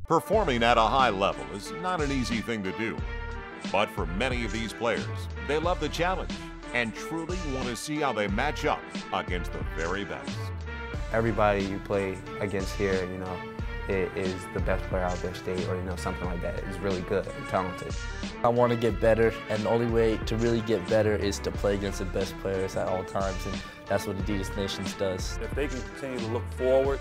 Performing at a high level is not an easy thing to do. But for many of these players, they love the challenge and truly want to see how they match up against the very best. Everybody you play against here, is the best player out their state, or something like that. Is really good and talented. I want to get better, and the only way to really get better is to play against the best players at all times, and that's what Adidas Nations does. If they can continue to look forward,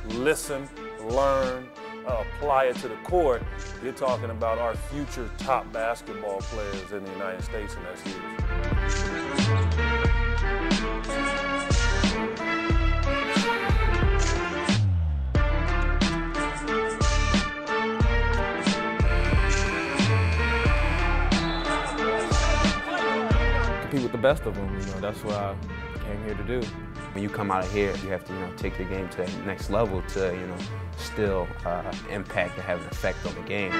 listen, learn, apply it to the court, you're talking about our future top basketball players in the United States, and that's huge. Compete with the best of them, that's what I came here to do. When you come out of here, you have to, take your game to that next level to, still impact and have an effect on the game.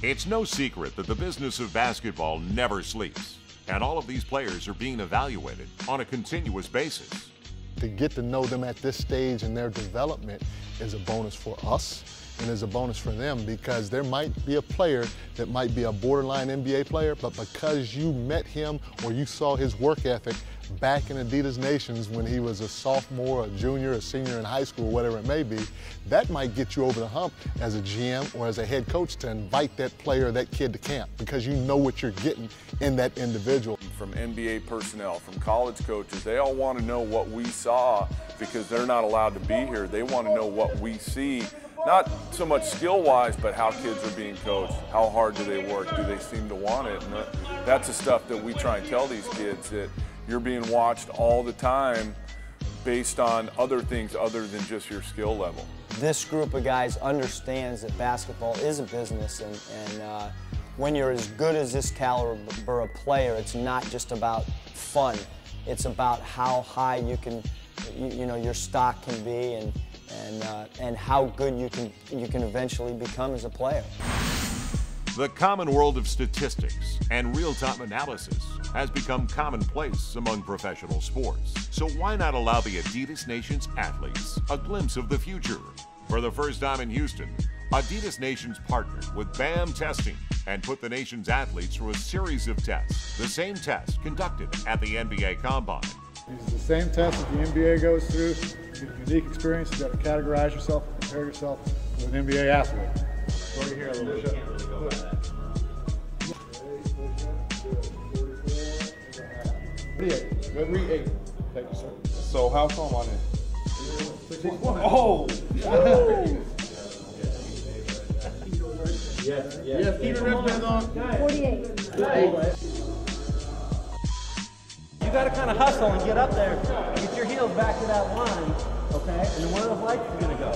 It's no secret that the business of basketball never sleeps, and all of these players are being evaluated on a continuous basis. To get to know them at this stage in their development is a bonus for us and is a bonus for them, because there might be a player that might be a borderline NBA player, but because you met him or you saw his work ethic back in Adidas Nations when he was a sophomore, a junior, a senior in high school, whatever it may be, that might get you over the hump as a GM or as a head coach to invite that player or that kid to camp, because you know what you're getting in that individual. From NBA personnel, from college coaches, they all want to know what we saw, because they're not allowed to be here. They want to know what we see, not so much skill-wise, but how kids are being coached, how hard do they work, do they seem to want it, and that's the stuff that we try and tell these kids, that you're being watched all the time based on other things other than just your skill level. This group of guys understands that basketball is a business, and when you're as good as this caliber of player, it's not just about fun. It's about how high you can, your stock can be, and how good you can eventually become as a player. The common world of statistics and real-time analysis has become commonplace among professional sports. So why not allow the Adidas Nations athletes a glimpse of the future? For the first time in Houston, Adidas Nations partnered with BAM Testing and put the nation's athletes through a series of tests, the same test conducted at the NBA Combine. It's the same test that the NBA goes through. It's a unique experience. You've got to categorize yourself, compare yourself with an NBA athlete. Go here a little bit. Every 8. Thank you, sir. So how come on it? 6'1". Oh! Yes, keep your wristbands on. 48. You got to kind of hustle and get up there, get your heels back to that line, okay? And then one of those lights is going to go.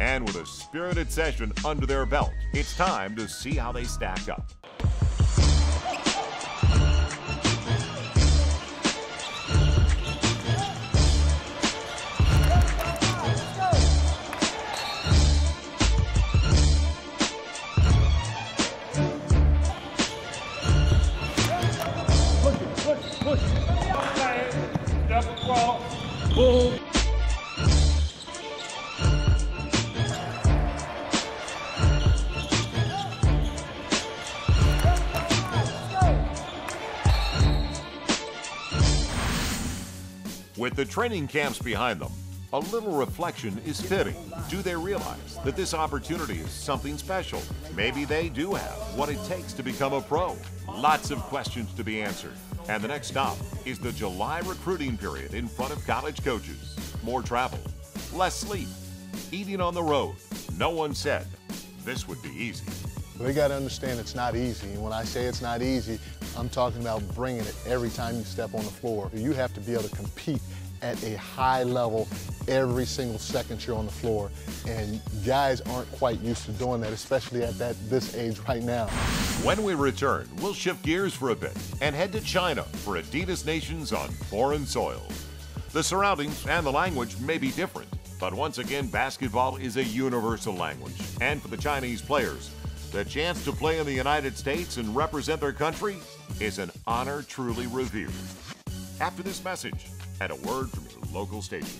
And with a spirited session under their belt, it's time to see how they stack up. Push. Step across. Boom. With the training camps behind them, a little reflection is fitting. Do they realize that this opportunity is something special? Maybe they do have what it takes to become a pro. Lots of questions to be answered. And the next stop is the July recruiting period in front of college coaches. More travel, less sleep, eating on the road. No one said this would be easy. They got to understand it's not easy. And when I say it's not easy, I'm talking about bringing it every time you step on the floor. You have to be able to compete at a high level every single second you're on the floor. And guys aren't quite used to doing that, especially at this age right now. When we return, we'll shift gears for a bit and head to China for Adidas Nations on foreign soil. The surroundings and the language may be different, but once again, basketball is a universal language. And for the Chinese players, the chance to play in the United States and represent their country is an honor truly revered. After this message, and a word from your local station.